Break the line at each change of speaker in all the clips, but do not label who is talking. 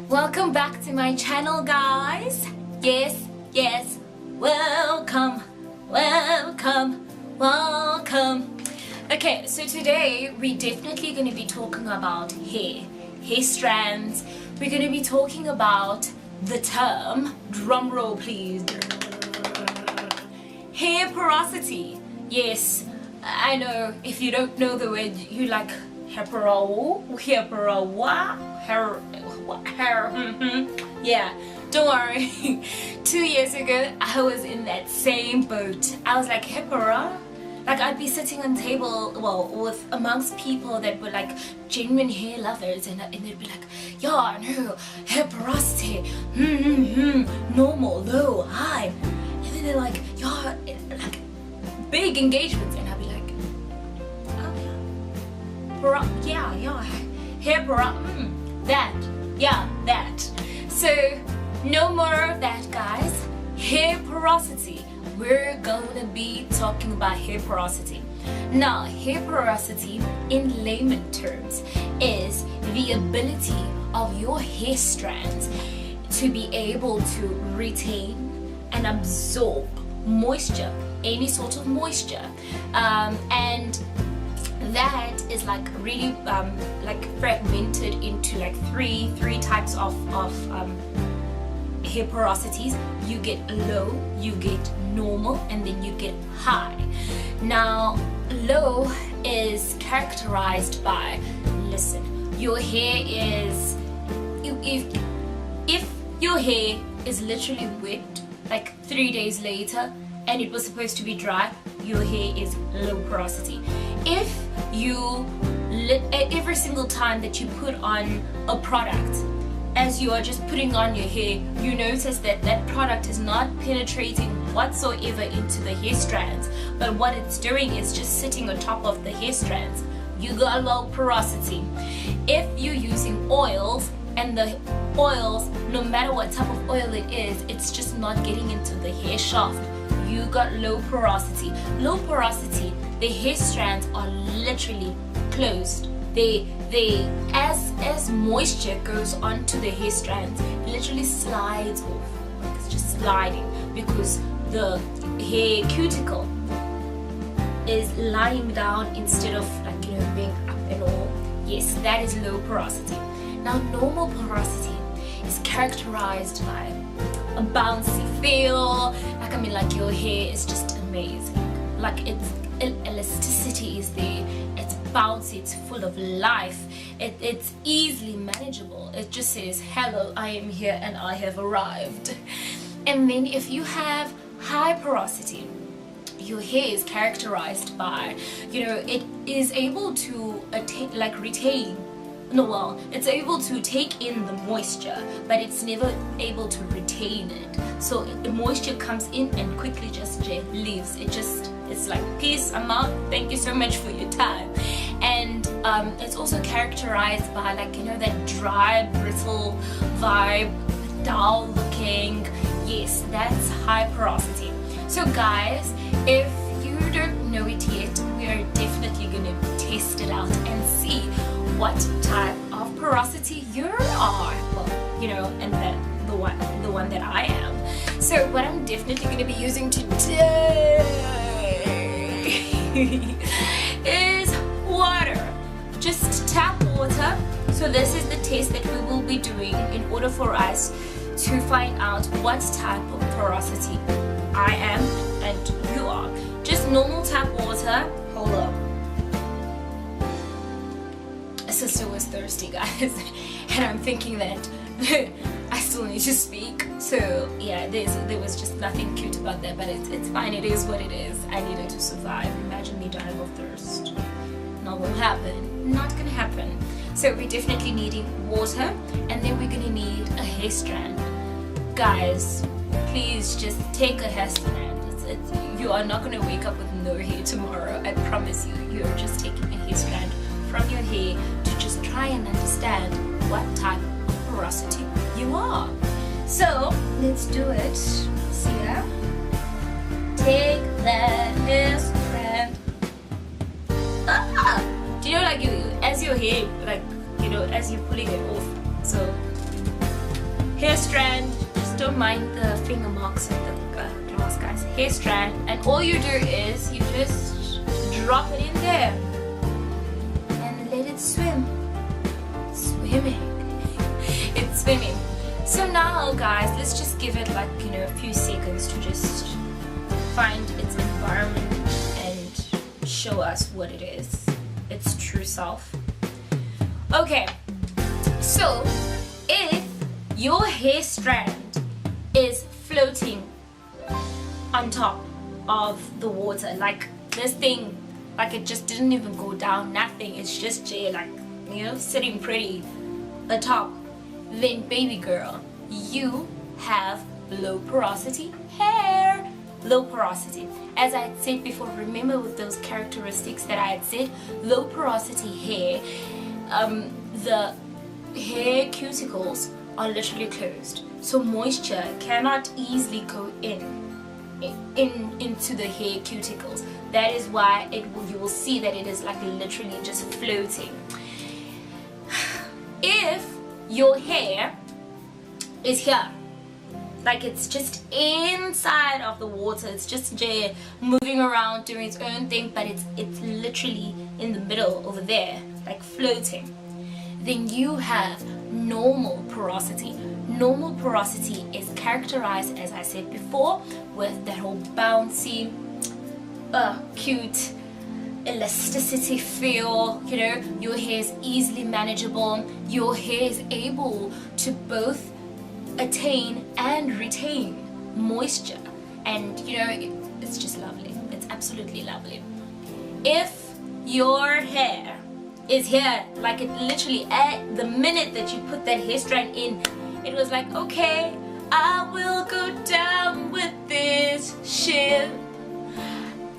Welcome back to my channel, guys. Yes, welcome. Okay, so today we're definitely going to be talking about hair strands. We're going to be talking about the term, drum roll please, hair porosity. Yes, I know if you don't know the word, you like hair. Yeah, don't worry. 2 years ago I was in that same boat. I was like, hair, like I'd be sitting on table, well, with amongst people that were like genuine hair lovers, and they'd be like, yeah, no, hair porosity, normal, low, high, and then they're like, yeah, like big engagements, and I'd be like, oh yeah, hair that. So no more of that, guys. Hair porosity. We're gonna be talking about hair porosity. Now, hair porosity in layman terms is the ability of your hair strands to be able to retain and absorb moisture, any sort of moisture, and that is like really like fragmented into like three types of hair porosities. You get low, you get normal, and then you get high. Now, low is characterized by, listen, your hair is, if your hair is literally wet like 3 days later and it was supposed to be dry, your hair is low porosity. If you every single time that you put on a product, as you are just putting on your hair, you notice that that product is not penetrating whatsoever into the hair strands, but what it's doing is just sitting on top of the hair strands, you got low porosity. If you're using oils, and the oils, no matter what type of oil it is, it's just not getting into the hair shaft, you got low porosity. Low porosity, the hair strands are literally closed. They as moisture goes onto the hair strands, it literally slides off, like it's just sliding, because the hair cuticle is lying down instead of, like, you know, being up and all. Yes, that is low porosity. Now, normal porosity is characterized by a bouncy feel, like, I mean, like your hair is just amazing, like its elasticity is there, it's bouncy, it's full of life, it's easily manageable. It just says, hello, I am here and I have arrived. And then if you have high porosity, your hair is characterized by, you know, it is able to attain, like retain, no, well, it's able to take in the moisture, but it's never able to retain it. So the moisture comes in and quickly just leaves. It's like, peace, I'm out, thank you so much for your time. And it's also characterized by, like, you know, that dry, brittle vibe, dull looking. Yes, that's high porosity. So guys, if you don't know it yet, we are definitely going to test it out and see what type of porosity you are. Well, you know, and the one that I am. So what I'm definitely going to be using today is water. Just tap water. So this is the test that we will be doing in order for us to find out what type of porosity I am and you are. Just normal tap water. Hold up. Sister was thirsty, guys, and I'm thinking that I still need to speak. So yeah, there was just nothing cute about that, but it's fine. It is what it is. I needed to survive. Imagine me dying of thirst. Not gonna happen. Not gonna happen. So we're definitely needing water, and then we're gonna need a hair strand. Guys, please just take a hair strand. You are not gonna wake up with no hair tomorrow. I promise you. You're just taking a hair strand from your hair to just try and understand what type of porosity you are. So let's do it. See ya. Take that hair strand. Do you know, like, as your hair, like, you know, as you're pulling it off, so hair strand, just don't mind the finger marks of the glass, guys. Hair strand, and all you do is you just drop it in there and let it swim. Swimming. It's swimming. So now, guys, let's just give it like, you know, a few seconds to just find its environment and show us what it is, its true self. Okay, so if your hair strand is floating on top of the water, like this thing, like it just didn't even go down, nothing, it's just like, you know, sitting pretty atop, then baby girl, you have low porosity hair. Low porosity, as I had said before, remember with those characteristics that I had said, low porosity hair, the hair cuticles are literally closed, so moisture cannot easily go into the hair cuticles. That is why you will see that it is like literally just floating. If your hair is here, like it's just inside of the water, it's just moving around doing its own thing, but it's literally in the middle over there, like floating, then you have normal porosity. Normal porosity is characterized, as I said before, with that whole bouncy, cute elasticity feel. You know, your hair is easily manageable, your hair is able to both attain and retain moisture, and you know, it's just lovely. It's absolutely lovely. If your hair is here, like it literally at the minute that you put that hair strand in, it was like, okay, I will go down with this ship,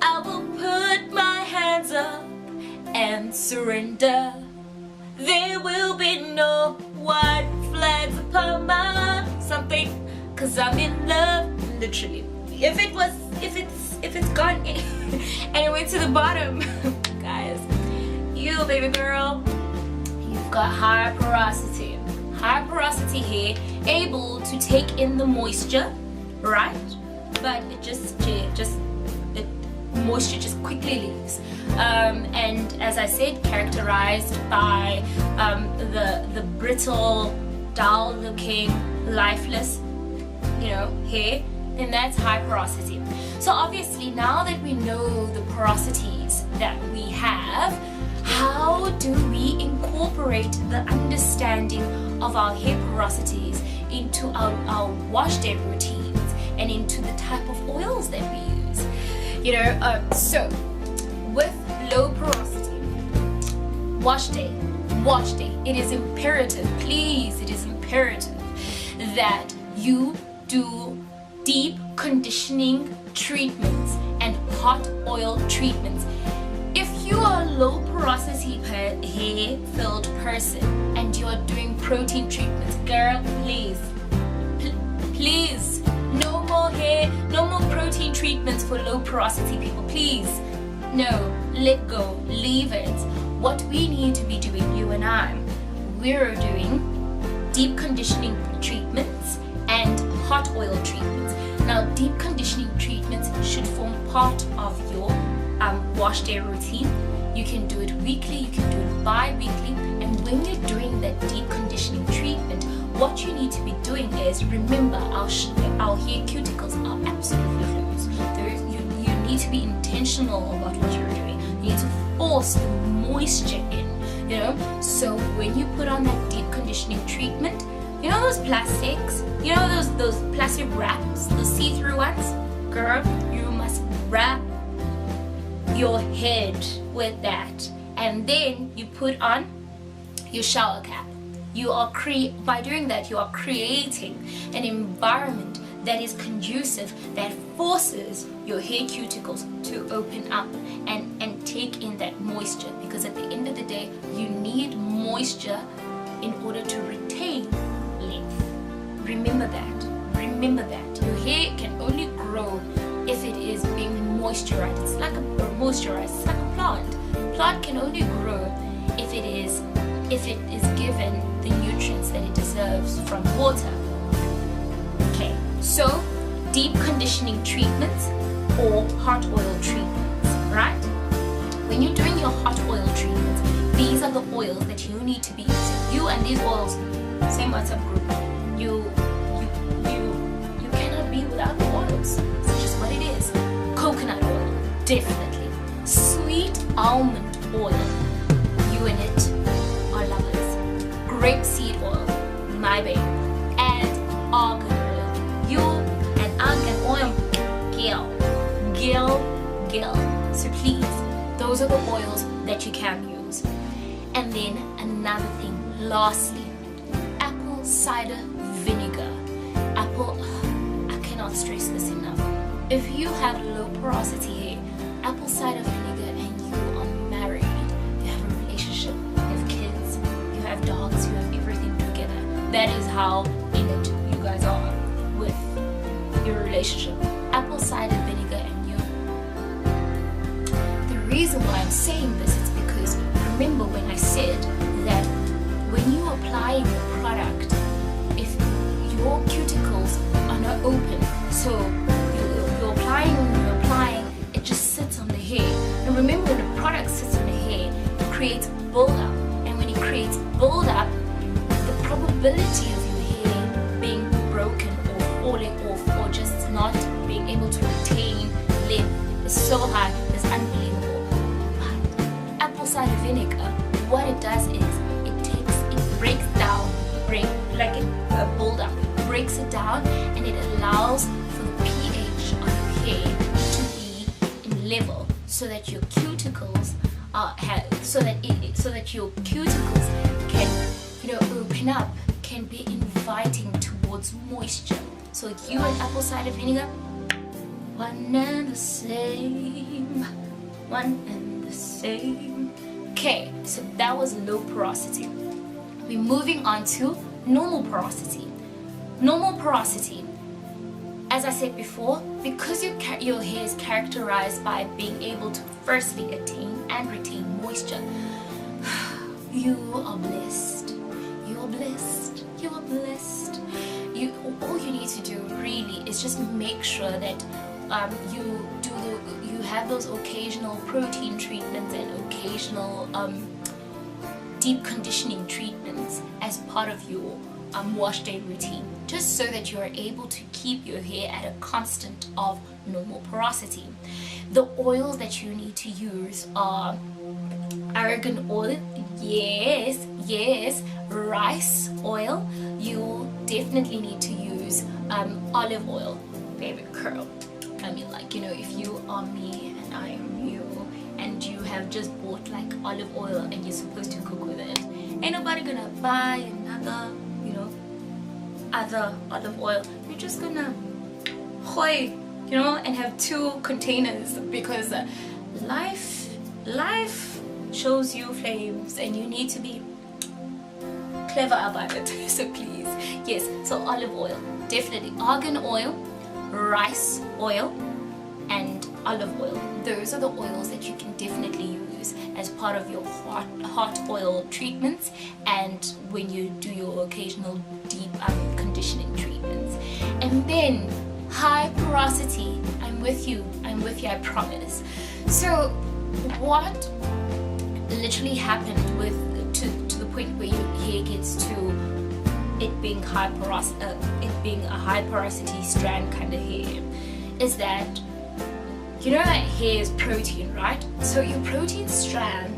I will put my hands up and surrender, there will be no white flags upon my something, cause I'm in love, literally. If it's gone and it went to the bottom, guys, you baby girl, you've got high porosity hair, able to take in the moisture, right? But it moisture just quickly leaves, and as I said, characterized by the brittle, dull looking, lifeless, you know, hair, then that's high porosity. So obviously, now that we know the porosities that we have, how do we incorporate the understanding of our hair porosities into our wash day routines and into the type of oils that we use? You know, so with low porosity, wash day, it is imperative, please, it is imperative that you do deep conditioning treatments and hot oil treatments. If you are a low porosity hair filled person and you are doing protein treatments, girl, please, no more hair, no more protein treatments for low porosity people, please. No, let go, leave it. What we need to be doing, you and I, we're doing deep conditioning treatments and hot oil treatments. Now, deep conditioning treatments should form part of your wash day routine. You can do it weekly, you can do it bi-weekly, and when you're doing that deep conditioning treatment, what you need to be doing is, remember, our hair cuticles are absolutely closed. You need to be intentional about what you're doing. You need to force the moisture in, you know. So when you put on that deep conditioning treatment, you know those plastics, you know those plastic wraps, those see-through ones, girl, you must wrap your head with that, and then you put on your shower cap. You are by doing that, you are creating an environment that is conducive, that forces your hair cuticles to open up and take in that moisture, because at the end of the day, you need moisture in order to retain length. Remember that. Your hair can only grow if it is being moisturized. It's like it's like a plant. Plant can only grow if it is given the nutrients that it deserves from water. So deep conditioning treatments or hot oil treatments, right? When you're doing your hot oil treatments, these are the oils that you need to be using. You and these oils, same WhatsApp group. You cannot be without the oils. It's just what it is. Coconut oil, definitely. Sweet almond oil, you and it are lovers. Grapeseed oil, my babe. And argan oil. You and argan oil, girl. So please, those are the oils that you can use. And then another thing, lastly, apple cider vinegar. I cannot stress this enough. If you have low porosity hair, apple cider vinegar, and you are married, you have a relationship, you have kids, you have dogs, you have everything together. That is how in it you guys are with your relationship. Apple cider vinegar and you. The reason why I'm saying this is because remember when I said that when you are applying the product, if your cuticles are not open, so you're applying, it just sits on the hair. And remember, when the product sits on the hair, it creates buildup. And when it creates buildup, the probability of your hair being broken or falling off or just not being able to retain length is so high, it's unbelievable. But apple cider vinegar, what it does is it breaks down, buildup, breaks it down, and it allows for the pH on your hair to be in level, so that your cuticles so that your cuticles can open up, can be inviting towards moisture. So you and apple cider vinegar, one and the same. Okay, so that was low porosity. We're moving on to normal porosity. Normal porosity, as I said before, because your hair is characterized by being able to firstly attain and retain moisture, you are blessed. You are blessed. You are blessed. All you need to do really is just make sure that you have those occasional protein treatments and occasional deep conditioning treatments as part of your wash day routine, just so that you are able to keep your hair at a constant of normal porosity. The oils that you need to use are argan oil, yes, rice oil. You definitely need to use olive oil, baby girl. I mean, if you are me and I am you, and you have just bought olive oil and you're supposed to cook with it, ain't nobody gonna buy another other olive oil. You're just gonna and have two containers, because life shows you flames and you need to be clever about it. So please, yes, so olive oil, definitely argan oil, rice oil, and olive oil. Those are the oils that you can definitely use as part of your hot oil treatments, and when you do your occasional deep conditioning treatments. And then high porosity, I'm with you, I promise. So what literally happened to the point where your hair gets to it being a high porosity strand kind of hair is that hair is protein, right? So your protein strand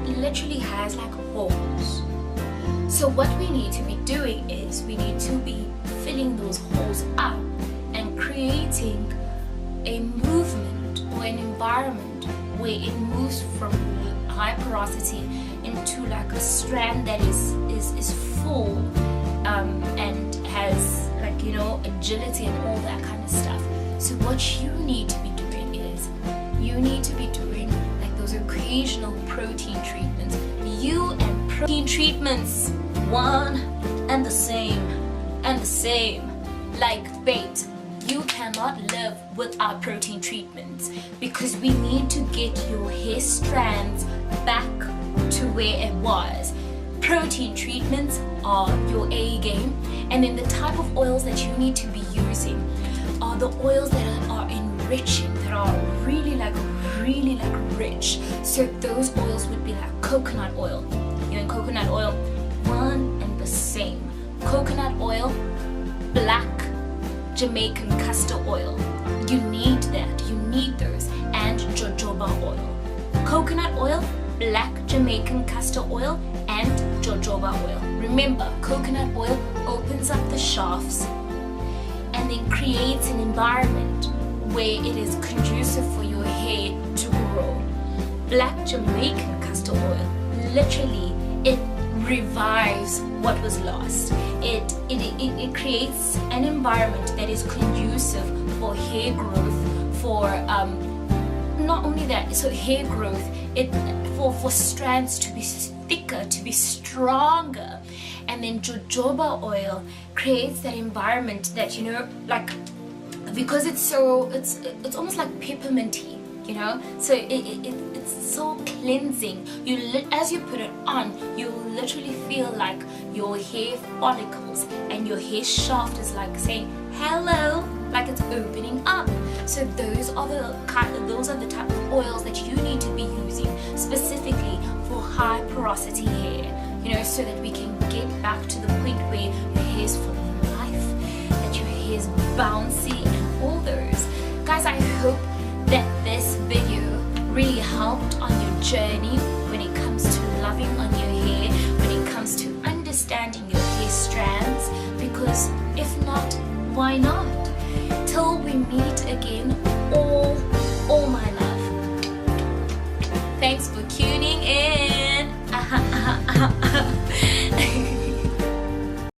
literally has holes. So what we need to be doing is we need to be filling those holes up and creating a movement or an environment where it moves from high porosity into a strand that is full and has agility and all that kind of stuff. So what you need to be doing is you need to be doing those occasional protein treatments. You and protein treatments, one and the same, like bait. You cannot live without protein treatments, because we need to get your hair strands back to where it was. Protein treatments are your A game, and then the type of oils that you need to be using are the oils that are enriching, that are really like rich. So those oils would be like coconut oil. You know, coconut oil, one and the same. Coconut oil, black Jamaican castor oil. You need that. You need those. And jojoba oil. Coconut oil, black Jamaican castor oil, and jojoba oil. Remember, coconut oil opens up the shafts and then creates an environment where it is conducive for your hair to grow. Black Jamaican castor oil, literally, it revives what was lost. It creates an environment that is conducive for hair growth, for not only that, so hair growth, for strands to be thicker, to be stronger. And then jojoba oil creates that environment that, you know, like, because it's almost like pepperminty, you know, so it's so cleansing. As you put it on, you literally feel like your hair follicles and your hair shaft is like saying hello, like it's opening up. So those are the type of oils that you need to be using specifically for high porosity hair, you know, so that we can get back to the point where your hair is full of life, that your hair is bouncy and all those. Guys, I hope that this video really helped on your journey when it comes to loving on your hair, when it comes to understanding your hair strands, because if not, why not? Till we meet again, all my love. Thanks for tuning